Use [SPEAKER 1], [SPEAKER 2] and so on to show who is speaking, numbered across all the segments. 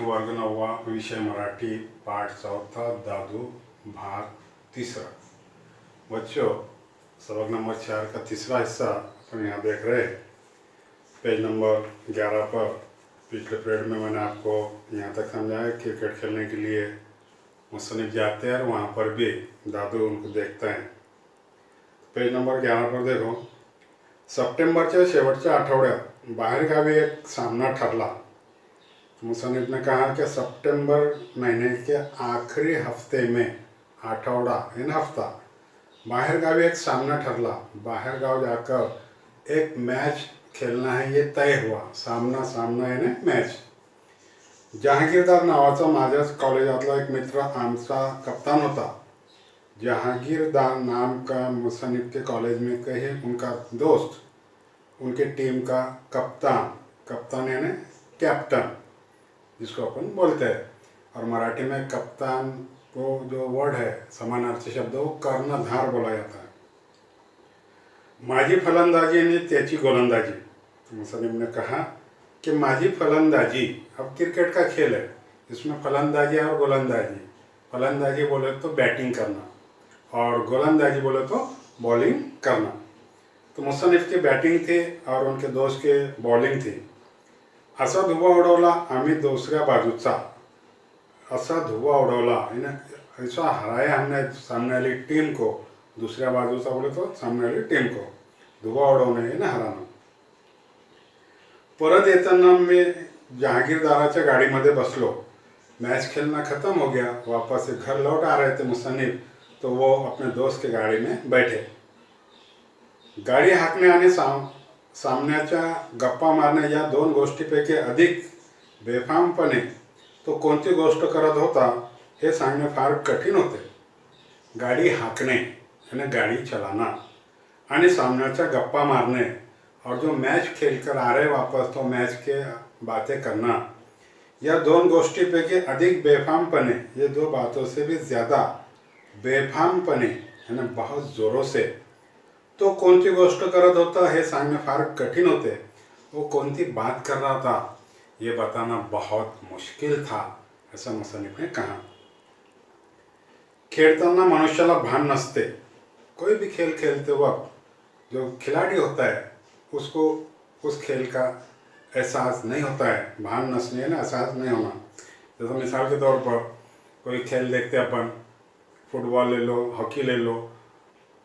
[SPEAKER 1] वर्ग 9वा, विषय मराठी, पाठ 4, दादू, भाग 3। बच्चों, सबक नंबर 4 का तीसरा हिस्सा अपन यहाँ देख रहे हैं। पेज नंबर 11 पर पिछले पीरियड में मैंने आपको यहाँ तक समझाया क्रिकेट खेलने के लिए मुसन्निफ जाते हैं और वहाँ पर भी दादू उनको देखते हैं। पेज नंबर 11 पर देखो, सप्टेंबरच्या शेवटच्या आठवड्यात बाहेरगावी एक सामना ठरला। मुसन्निफ ने कहा कि सितंबर महीने के आखिरी हफ्ते में, आठवड़ा यानी हफ्ता, बाहरगावी एक सामना ठरला। बाहरगाव जाकर एक मैच खेलना है, ये तय हुआ। सामना यानी मैच। जहांगीरदार नावाचा माझ्याच कॉलेजातला एक मित्र आमचा कप्तान होता। जहांगीरदार नाम का मुसन्निफ के कॉलेज में कहे उनका दोस्त, उनके टीम का कप्तान यानी कैप्टन जिसको अपन बोलते हैं। और मराठी में कप्तान को जो वर्ड है समानार्थी शब्द वो कर्णधार बोला जाता है। माझी फलंदाजी यानी त्याची गोलंदाजी। तो मुसन्निफ ने कहा कि माझी फलंदाजी, अब क्रिकेट का खेल है, इसमें फलंदाजी और गोलंदाजी। फलंदाजी बोले तो बैटिंग करना और गोलंदाजी बोले तो बॉलिंग करना। तो मुसन्निफ की बैटिंग थी और उनके दोस्त के बॉलिंग थी। असा धुव्वा उडवला आम्ही दुसऱ्या बाजूचा। असा धुव्वा उडवला यानी ऐसा हराया हमने सामने वाली टीम को। दूसऱ्या बाजूचा बोले तो सामने वाली टीम को। धुव्वा उडवणे यानी हराना। परत येताना मी जहांगीरदाराच्या गाडीमध्ये बसलो। मैच खेलना खत्म हो गया। वापस से घर लौट आ रहे थे मुसन्निफ, तो वो अपने दोस्त की गाड़ी में बैठे। गाडी हाकणे आणि सामन्याच्या गप्पा मारणे या दोन गोष्टीपैकी अधिक बेफामपणे तो कोणती गोष्ट करत होता हे सांगणे फार कठीण होते। गाडी हाकणे यानी गाड़ी चलाना आणि सामन्याच्या गप्पा मारने और जो मैच खेलकर आ रहे वापस तो मैच के बातें करना, यह दोन गोष्टीपैकी अधिक बेफामपणे, ये दो बातों से भी ज़्यादा बेफामपणे यानी बहुत ज़ोरों से तो कौन सी गोष्ट करत होता हे सांगणे फार कठिन होते। वो कौन सी बात कर रहा था ये बताना बहुत मुश्किल था, ऐसा मुसन्निफ ने कहा। खेलताना मनुष्याला भान नसते। कोई भी खेल खेलते वक्त जो खिलाड़ी होता है उसको उस खेल का एहसास नहीं होता है। भान नसने ना, एहसास नहीं होना। जैसे मिसाल के तौर पर कोई खेल देखते अपन, फुटबॉल ले लो, हॉकी ले लो।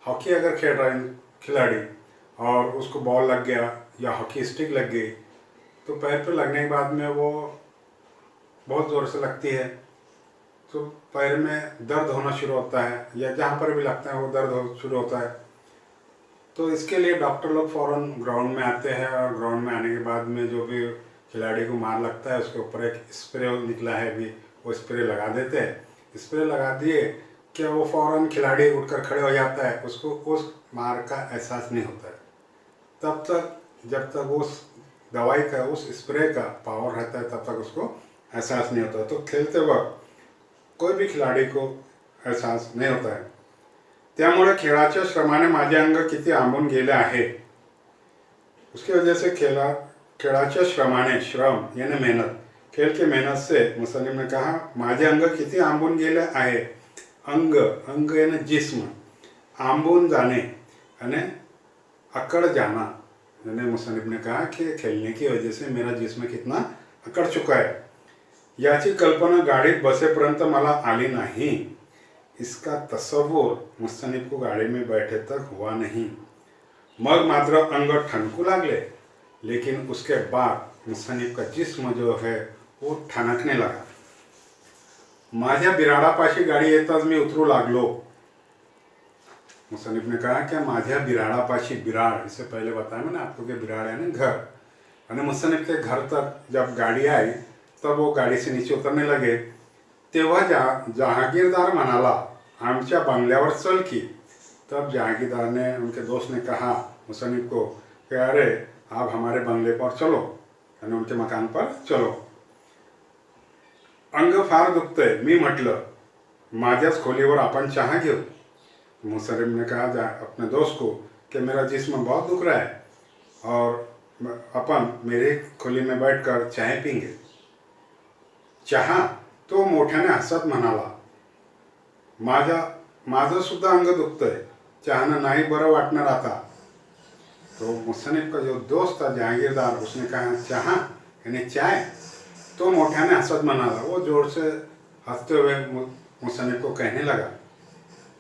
[SPEAKER 1] हॉकी अगर खेल रहा है खिलाड़ी और उसको बॉल लग गया या हॉकी स्टिक लग गई, तो पैर पे लगने के बाद में वो बहुत ज़ोर से लगती है, तो पैर में दर्द होना शुरू होता है, या जहाँ पर भी लगता है वो दर्द शुरू होता है। तो इसके लिए डॉक्टर लोग फ़ौरन ग्राउंड में आते हैं और ग्राउंड में आने के बाद में जो भी खिलाड़ी को मार लगता है उसके ऊपर एक स्प्रे निकला है भी, वो स्प्रे लगा देते हैं। स्प्रे लगा दिए कि वो फ़ौरन खिलाड़ी उठकर खड़े हो जाता है, उसको उस मार का एहसास नहीं होता है तब तक, जब तक उस दवाई का, उस स्प्रे का पावर रहता है तब तक उसको एहसास नहीं होता। तो खेलते वक्त कोई भी खिलाड़ी को एहसास नहीं होता है। त्यामुळे खेळाच्या श्रमाने माझे अंग किती आंबून गेले आहे। उसकी वजह से खेळाच्या श्रमाने, श्रम यानी मेहनत, खेल के मेहनत से मुसन्निफ ने कहा माझे अंग किती आंबून गेले आहे। अंग यानी जिस्म, आंबून जाने यानी अकड़ जाना। यानी मुसन्निफ ने कहा कि खेलने की वजह से मेरा जिस्म कितना अकड़ चुका है। याची कल्पना गाडीत बसेपर्यंत मला आली नहीं। इसका तसव्वुर मुसन्निफ को गाड़ी में बैठे तक हुआ नहीं। मग मात्र अंग ठणकू लागले, लेकिन उसके बाद मुसन्निफ का जिस्म जो है वो ठणकने लगा। माझ्या बिराडापाशी गाडी येताच मी उतरू लागलो। मुसन्निफ ने कहा कि माझ्या बिराडापाशी, बिराड इससे पहले बताया मैंने आपको कि बिराड यानी घर, और मुसन्निफ के घर तक जब गाड़ी आई तब वो गाड़ी से नीचे उतरने लगे। तेव्हा जहांगीरदार म्हणाला आमच्या बंगल्यावर चल की। तब जहांगीरदार ने, उनके दोस्त ने कहा मुसन्निफ को कि अरे आप हमारे बंगले पर चलो, यानी उनके मकान पर चलो। अंग फार दुखतंय, मी म्हटलं माझ्याच खोलीवर आपण चहा घेऊ। मुसन्निफ ने कहा अपने दोस्त को कि मेरा जिस्म बहुत दुख रहा है और अपन मेरे खोली में बैठकर चाय पीएंगे। चहा? तो मोठ्याने हसत म्हणाला, माझं सुद्धा अंग दुखतंय, चहानं नहीं बरं वाटणार आता। तो मुसन्निफ का जो दोस्त था जहांगीरदार, उसने कहा चहा यानी चाय? तो मोठ्याने हसत म्हणाला। वो जोर से हंसते हुए मुसन्निफ को कहने लगा,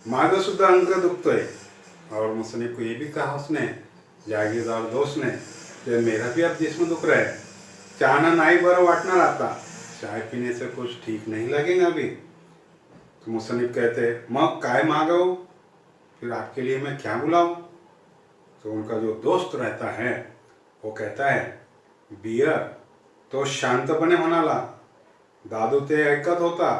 [SPEAKER 1] माझं सुद्धा अंग दुखतंय। और मुसन्निफ को ये भी कहा उसने, जहांगीरदार दोस्त ने, कि मेरा भी अब जिस्म दुख रहा है, चहानं नहीं बरं वाटणार आता, चाय पीने से कुछ ठीक नहीं लगेगा अभी। तो मुसन्निफ कहते, मग काय मागवू, फिर आपके लिए मैं क्या बुलाऊं? तो उनका जो दोस्त रहता है वो कहता है, बियर। तो शांतपणे म्हणाला, दादू ते ऐकत होता।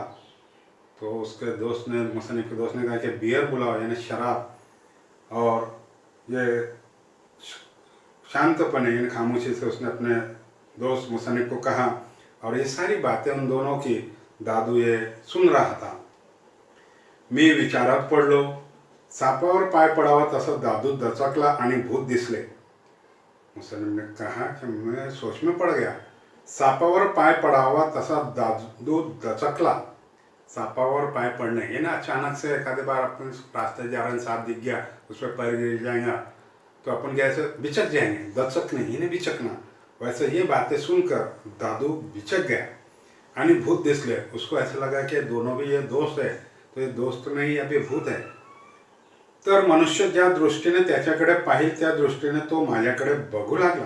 [SPEAKER 1] तो उसके दोस्त ने, मुसन्निफ के दोस्त ने कहा कि बियर बुलाओ यानी शराब। और ये शांतपणे यानी खामोशी से उसने अपने दोस्त मुसन्निफ को कहा। और ये सारी बातें उन दोनों की दादू ये सुन रहा था। मी विचारात पडलो। सापावर पाय पडावा तसा दादू दचकला आणि भूत दिसले। मुसन्निफ ने कहा कि मैं सोच में पड़ गया। सापावर पाय पडावा तसा दादू दचकला। सापावर पाय पड़ने ये ना, अचानक से एखादे बार अपन रास्ते जा रहे हैं, सांप दिख गया, उस पर पैर गिर जाएगा तो अपन कैसे बिचक जाएंगे, दचक नहीं इन्हें बिचकना। वैसे ये बातें सुनकर दादू बिचक गया आणि भूत दिसले। उसको ऐसा लगा कि दोनों भी ये दोस्त है, तो ये दोस्त नहीं अभी भूत है। तर मनुष्य ज्या दृष्टीने त्याच्याकडे पाहिल त्या दृष्टीने तो माझ्याकडे बघू लागला।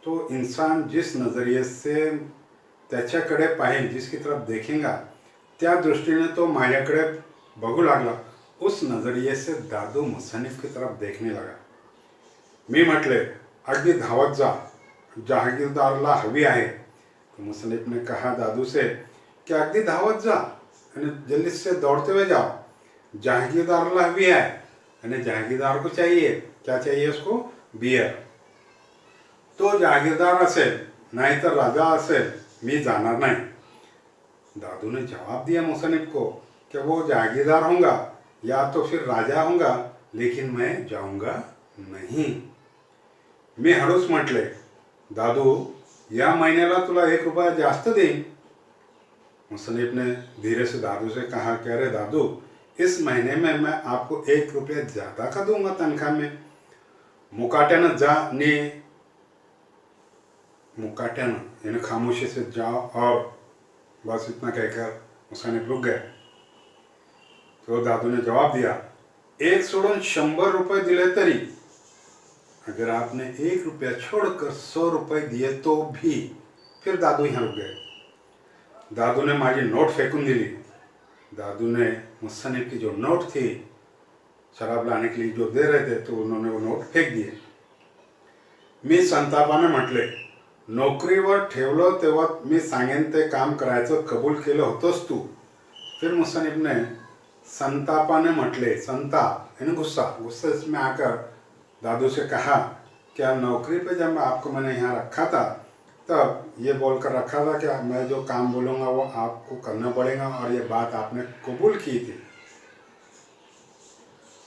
[SPEAKER 1] तो इंसान जिस नज़रिए से त्याच्याकडे पाहिल, जिसकी तरफ देखेगा, त्या दृष्टीने तो माझ्याकडे बघू लागला। उस नज़रिए से दादू मुसन्निफ की तरफ देखने लगा। मी म्हटले, अगदी धावत जा, जहागीरदारला हवी आहे। तो मुसन्निफ ने कहा दादू से कि अगदी धावत जा यानी जल्दी से दौड़ते हुए जाओ, जहांगीरदारला हवी है यानी जहांगीरदार को चाहिए, क्या चाहिए उसको, बियर। तो जहांगीरदार असेल नाहीतर राजा असेल, मी जाणार नाही। दादू ने जवाब दिया मुसन्निफ को कि वो जहांगीरदार होगा या तो फिर राजा होगा, लेकिन मैं जाऊंगा नहीं। मी हळूच म्हटले, दादू या महिन्याला तुला 1 रुपया जास्त देईन। मुसन्निफ ने धीरे से दादू से कहा कि अरे दादू, इस महीने में मैं आपको 1 रुपया ज़्यादा का दूंगा तनख्वाह में। मुकाट्यानं जा ने, मुकाट्यानं यानी खामोशी से जाओ। और बस इतना कहकर मुसन्निफ रुक गए। तो दादू ने जवाब दिया, 1 सोडून 100 रुपये दिले तरी, अगर आपने 1 रुपया छोड़कर 100 रुपये दिए तो भी। फिर दादू यहाँ रुक गए। दादू ने माझी नोट फेकून दिली। दादू ने मुसन्निफ की जो नोट थी शराब लाने के लिए जो दे रहे थे, तो उन्होंने वो नोट फेक दिए। मी संतापाने म्हटले, नोकरीवर ठेवलो तेव्हा मी सांगेन ते काम करायचं कबूल केलं होतंस तू। फिर मुसन्निफ ने संतापाने म्हटले, संताप यानी गुस्सा, गुस्से में आकर दादू से कहा, क्या नौकरी पे जब आपको मैंने यहाँ रखा था तब ये बोलकर रखा था कि मैं जो काम बोलूँगा वो आपको करना पड़ेगा, और ये बात आपने कबूल की थी।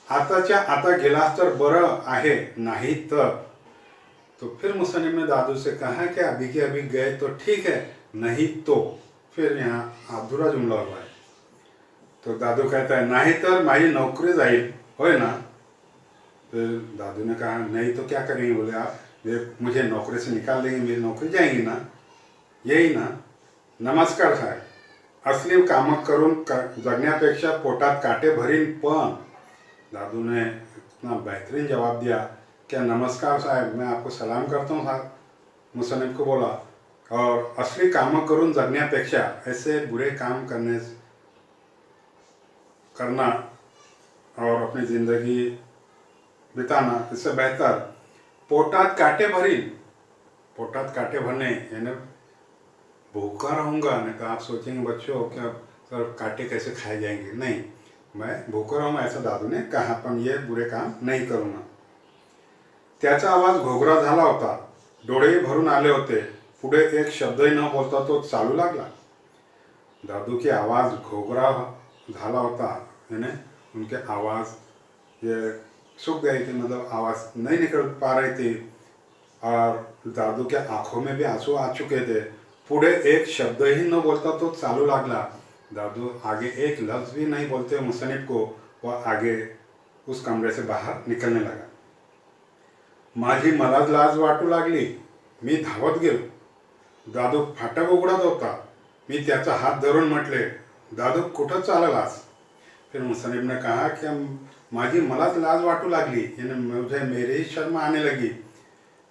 [SPEAKER 1] आताच्या आता गेलास तर बरं आहे, नाही तर। तो फिर मुसन्निफ ने दादू से कहा कि अभी के अभी गए तो ठीक है, नहीं तो। फिर यहाँ अधूरा जुमला हुआ है। तो दादू कहता है, नहीं तर माझी नौकरी जाईल, होय ना। फिर दादू ने कहा, नहीं तो क्या करेंगे? बोले, आप मुझे नौकरी से निकाल देंगे, मेरी नौकरी जाएगी ना, यही ना। नमस्कार साहेब, असली कामं करून जगण्यापेक्षा पोटात काटे भरीन पण। दादू ने इतना बेहतरीन जवाब दिया, क्या नमस्कार साहब, मैं आपको सलाम करता हूँ साहब। मुसन्निफ को बोला, और असली कामं करून जगण्यापेक्षा ऐसे बुरे काम करना और अपनी ज़िंदगी बिताना, इससे बेहतर पोटात काटे भरीन। पोटात काटे भरने यानी भूखा रहूँगा, नहीं तो आप सोचेंगे बच्चों क्या सर काटे कैसे खाए जाएंगे, नहीं, मैं भूखा रहूँगा ऐसा दादू ने कहा, पण ये बुरे काम नहीं करूँगा। त्याचा आवाज घोगरा झाला होता, डोळेही भरून आले होते। पुढे एक शब्दही न बोलता तो चालू लागला। दादू की आवाज़ घोगरा झाला होता यानी उनके आवाज़ ये सूख गई थी, मतलब आवाज़ नहीं निकल पा रही थी। और दादू के आँखों में भी आंसू आ चुके थे। पुढे एक शब्दही न बोलता तो चालू लागला। दादू आगे एक लफ्ज़ भी नहीं बोलते मुसन्निफ को वह आगे उस कमरे से बाहर निकलने लगा। माझी मलाच लाज वाटू लागली। मी धावत गेलो। दादू फाटक उघडत होता। मी त्याचा हात धरून म्हटले, दादू कुठं चाललास? फिर मुसन्निफ ने कहा कि माझी मलाच लाज वाटू लागली, यानी मुझे मेरी ही शर्म आने लगी।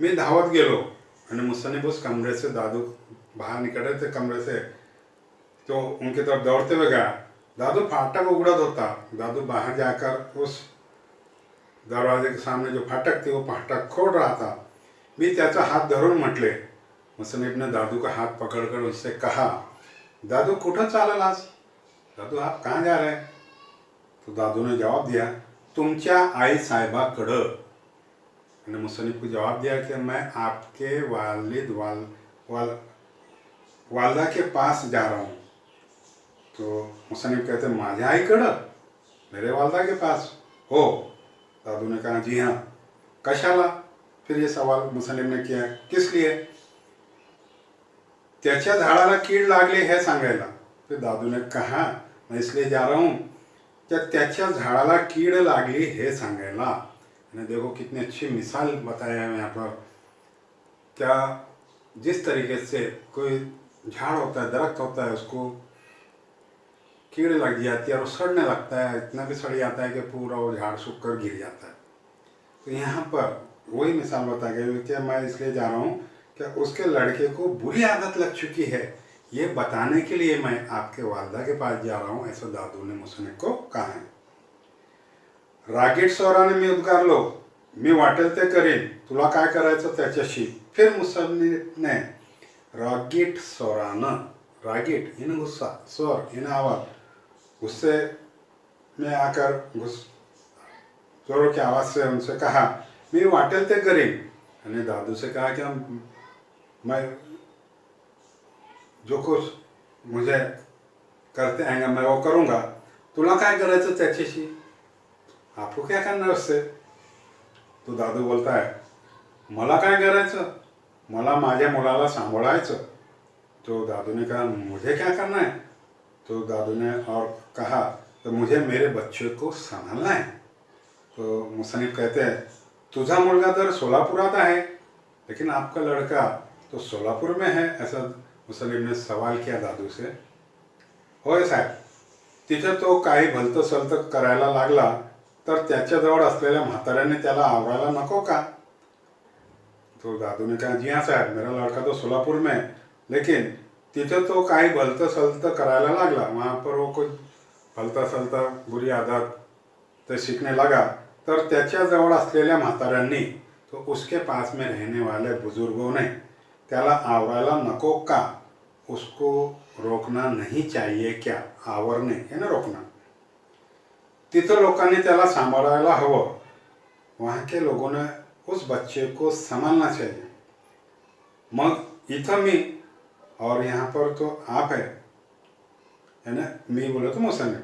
[SPEAKER 1] मैं धावत गेलो और मुसन्निफ उस कमरे से दादू बाहर निकल रहे थे कमरे से, तो उनकी तरफ दौड़ते हुए गया। दादू फाटक उघडत होता। दादू बाहर जाकर उस दरवाजे के सामने जो फाटक थी वो फाटक खोल रहा था। मैं त्याचा हात धरून म्हटले। मुसन्निफ ने दादू का हाथ पकड़कर उससे कहा, दादू कुठं चाललास? दादू आप कहाँ जा रहे हैं? तो दादू ने जवाब दिया, तुमच्या आई साहेबाकडं। मैंने मुसन्निफ को जवाब दिया कि मैं आपके वालदा के पास जा रहा हूँ। तो मुसन्निफ कहते, माझ्या आईकडं? मेरे वालदा के पास? हो। दादू ने कहा, जी हाँ। कशाला? फिर ये सवाल मुसन्निफ ने किया, किस लिए? त्याच्या झाडाला कीड लागली हे सांगायला। फिर दादू ने कहा, मैं इसलिए जा रहा हूँ कि त्याच्या झाडाला कीड लागली हे सांगायला। मैंने देखो कितनी अच्छी मिसाल बताया है यहाँ पर। क्या जिस तरीके से कोई झाड़ होता है, दरख्त होता है, उसको कीड़ लग जाती है और सड़ने लगता है, इतना भी सड़ जाता है कि पूरा वो झाड़ सूख कर गिर जाता है। तो यहाँ पर वही मिसाल बता गई कि मैं इसलिए जा रहा हूँ कि उसके लड़के को बुरी आदत लग चुकी है, ये बताने के लिए मैं आपके वालदा के पास जा रहा हूँ, ऐसा दादू ने मुसन्निफ को कहा है। रागीट स्वराने मी उद्गारलो, मी वाटेल ते करीन, तुला काय करायचं त्याच्याशी? फिर मुसन्निफने रागीट स्वरानं, रागीट यानी गुस्सा, स्वर यानी आवाज़, गुस्से में आकर जोरों की आवाज़ से उनसे कहा, मैं वाटेल ते करीन। मैंने दादू से कहा कि मैं जो कुछ मुझे करते आएंगे मैं वो करूँगा, तुला काय करायचं त्याच्याशी? आपको क्या करना है उससे? तो दादू बोलता है, मला काय करायचं? मला माझ्या मुलाला सांभाळायचं। तो दादू ने कहा, मुझे क्या करना है? तो दादू ने और कहा, तो मुझे मेरे बच्चे को संभालना है। तो मुसन्निफ कहते हैं, तुझा मुलगा तर सोलापुरात आहे, लेकिन आपका लड़का तो सोलापुर में है, ऐसा मुसन्निफ ने सवाल किया दादू से। होय साहेब, तिथे तो काही भलतं सलतं करायला लागला तर त्याच्याजवळ असलेल्या म्हाताऱ्याने त्याला आवरायला नको का? तो दादू ने कहा, जी हाँ साहब, मेरा लड़का तो सोलापुर में है, लेकिन तिथे तो काही भलतं सलतं करायला लागला, वहाँ पर वो कोई भलता सलता बुरी आदत तो सीखने लगा, तर त्याच्याजवळ असलेल्या म्हाताऱ्यांनी, तो उसके पास में रहने वाले बुजुर्गों ने त्याला आवरायला नको का? उसको रोकना नहीं चाहिए क्या? आवरणे यानी रोकना। तिथं लोकांनी त्याला सांभाळायला हवं, वहाँ के लोगों ने उस बच्चे को संभालना चाहिए। मग इथं मी और यहाँ पर तो आप है, यानी मी बोले तो मुसन्निफ,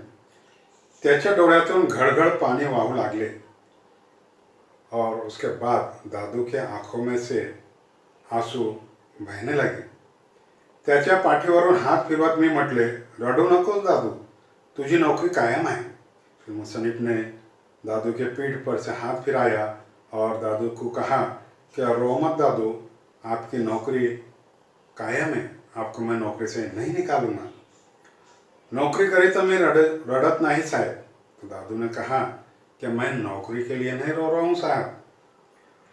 [SPEAKER 1] त्याच्या डोळ्यातून घडघड पाणी वाहू लागले और उसके बाद दादू के आंखों में से आंसू बहने लगे। त्याच्या पाठीवरून हात फिरवत मी म्हटले, रडू नकोस दादू, तुझी नौकरी कायम है। फिर मुसन्निफ ने दादू के पीठ पर से हाथ फिराया और दादू को कहा कि रो मत दादू, आपकी नौकरी कायम है, आपको मैं नौकरी से नहीं निकालूंगा। नौकरी करी तो मैं रडत नहीं साहब। तो दादू ने कहा कि मैं नौकरी के लिए नहीं रो रहा हूँ साहब,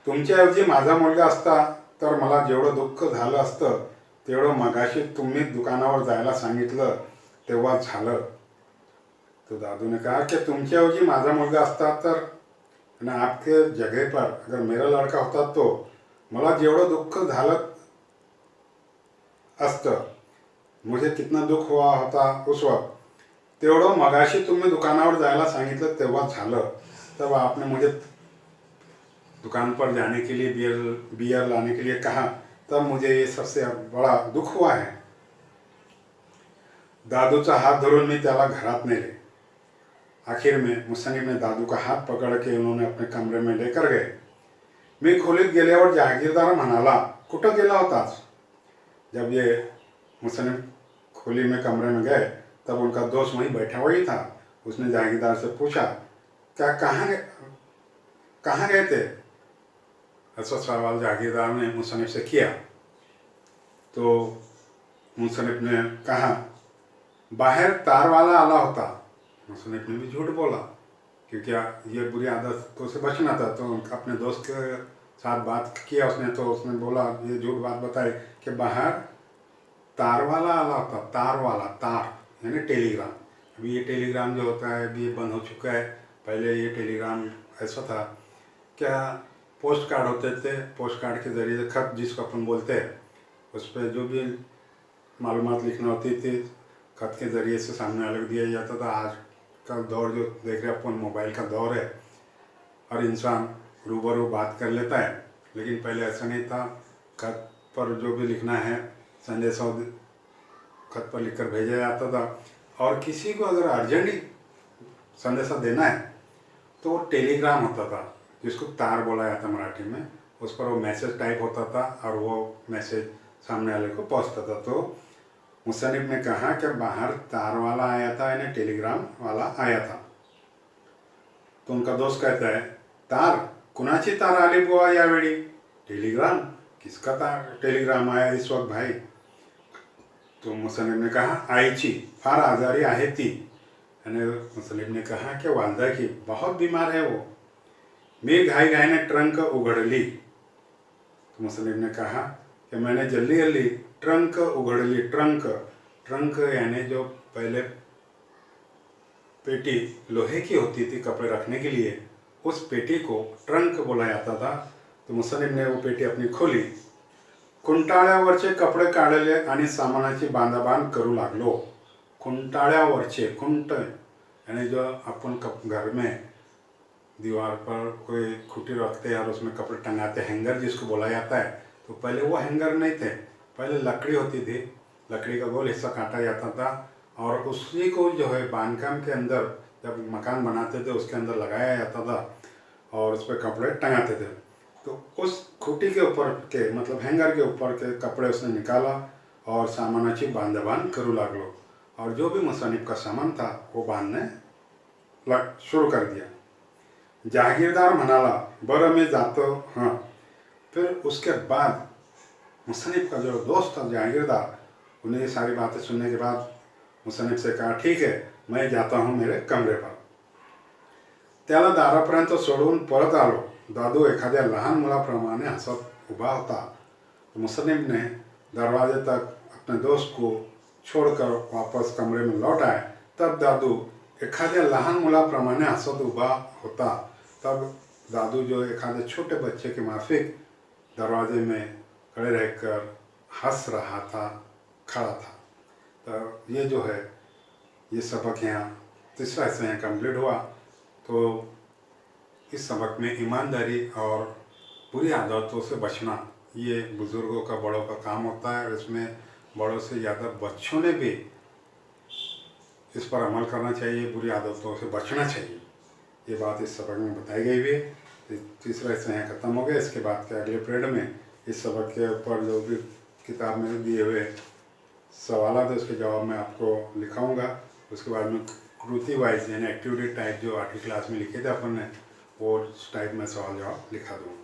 [SPEAKER 1] तुमच्याऐवजी माझा मुलगा असता तर मला जेवढं दुःख झालं असतं तेवढं मगाशी तुम्ही दुकानावर जायला सांगितलं तेव्हा झालं। तो दादू ने कहा कि तुमच्याऐवजी माझा मुलगा असता तर आपके जगह पर अगर मेरा लड़का होता तो मला जेवढं दुःख झालं असतं, मुझे कितना दुख हुआ होता उस वक्त, तेवढं मगाशी तुम्ही दुकानावर जायला सांगितलं तेव्हा झालं। तब आपने मुझे दुकान पर जाने के लिए बियर लाने के लिए कहा, तब मुझे ये सबसे बड़ा दुख हुआ है। दादूचा हात धरून मी त्याला घरात नेले। आखिर में मुसन्निफ ने दादू का हाथ पकड़ के उन्होंने अपने कमरे में लेकर गए। मी खोलीत गेल्यावर जहागीरदार म्हणाला, कुठं गेला होतास? जब ये मुसन्निफ खुली में कमरे में गए तब उनका दोस्त वहीं बैठा हुआ ही था। उसने जागीरदार से पूछा, क्या कहाँ गए थे? ऐसा सवाल जागीरदार ने मुसन्निफ से किया तो मुसन्निफ ने कहा, बाहर तार वाला आला होता। मुसन्निफ ने भी झूठ बोला क्योंकि ये बुरी आदतों से बचना था। तो अपने दोस्त के साथ बात किया उसने, तो उसने बोला, ये झूठ बात बताई कि बाहर तार वाला आला होता। तार वाला, तार यानी टेलीग्राम। अभी ये टेलीग्राम जो होता है अभी बंद हो चुका है। पहले ये टेलीग्राम ऐसा था, क्या पोस्ट कार्ड होते थे, पोस्ट कार्ड के ज़रिए से खत जिसको अपन बोलते हैं, उस पर जो भी मालूमात लिखना होती थी खत के ज़रिए से सामने वाले को दिया जाता था। आज का दौर जो देख रहे अपन, मोबाइल का दौर है, हर इंसान रूबरू बात कर लेता है। लेकिन पहले ऐसा नहीं था। खत पर जो भी लिखना है संदेशा खत पर लिखकर भेजा जाता था। और किसी को अगर अर्जेंटली संदेशा देना है तो वो टेलीग्राम होता था, जिसको तार बोला जाता मराठी में। उस पर वो मैसेज टाइप होता था और वो मैसेज सामने वाले को पहुंचता था। तो मुसन्निफ ने कहा कि बाहर तार वाला आया था यानी टेलीग्राम वाला आया था। तो उनका दोस्त कहता है, तार कुणाची तार आली बुवा यावेळी? टेलीग्राम, किसका तार टेलीग्राम आया इस वक्त भाई? तो मुसन्निफ ने कहा, आईची, फार आजारी आहे ती। यानी मुसन्निफ ने कहा कि वालदा की बहुत बीमार है वो। मैं घाईघाईने ट्रंक उघडली। तो मुसन्निफ ने कहा कि मैंने जल्दी जल्दी ट्रंक उघडली। ट्रंक यानी जो पहले पेटी लोहे की होती थी कपड़े रखने के लिए, उस पेटी को ट्रंक बोला जाता था। तो मुसन्निफ ने वो पेटी अपनी खोली, खुंटाळ्यावरचे कपडे काढले आणि सामानाची बांधाबांध करू लागलो। खुंटाळ्यावरचे, खुंट यानी जो अपन घर में दीवार पर कोई खूंटी रखते हैं और उसमें कपड़े टंगाते, हैंगर जिसको बोला जाता है। तो पहले वो हैंगर नहीं थे, पहले लकड़ी होती थी, लकड़ी का गोल हिस्सा काटा जाता था और उसी को जो है बांधकाम के अंदर जब मकान बनाते थे उसके अंदर लगाया जाता था और उस पर कपड़े टंगाते थे। तो उस खूंटी के ऊपर के मतलब हैंगर के ऊपर के कपड़े उसने निकाला और सामानाची बांधाबांध करू लागलो। और जो भी मुसन्निफ का सामान था वो बांधने शुरू कर दिया। जागीरदार म्हणाला, बरं मैं जातो हाँ। फिर उसके बाद मुसन्निफ का जो दोस्त था जागीरदार, उन्हें ये सारी बातें सुनने के बाद मुसन्निफ से कहा, ठीक है मैं जाता हूँ मेरे कमरे पर। त्याला दारापर्यंत सोडून परत आलो। दादू एखाद्या लहान मुलाप्रमाणे हसत उभा होता। तो मुसन्निफ ने दरवाजे तक अपने दोस्त को छोड़कर वापस कमरे में लौट आए। तब दादू एखाद्या लहान मुलाप्रमाणे हसत उभा होता। तब दादू जो एखादे छोटे बच्चे के माफिक दरवाजे में खड़े रहकर हंस रहा था, खड़ा था। तो ये जो है ये सबक यहाँ तीसरा हिस्सा यहाँ कंप्लीट हुआ। तो इस सबक में ईमानदारी और बुरी आदतों से बचना ये बुज़ुर्गों का, बड़ों का काम होता है। और इसमें बड़ों से ज़्यादा बच्चों ने भी इस पर अमल करना चाहिए, बुरी आदतों से बचना चाहिए। ये बात इस सबक में बताई गई भी है। तीसरा हिस्सा यहाँ ख़त्म हो गया। इसके बाद के अगले पीरियड में इस सबक के ऊपर जो भी किताब में दिए हुए सवाल है उसके जवाब मैं आपको लिखाऊंगा। उसके बाद में कृति वाइज यानी एक्टिविटी टाइप जो 8वीं क्लास में लिखे थे अपन ने, वो टाइप में सवाल जवाब लिखा दूँगा।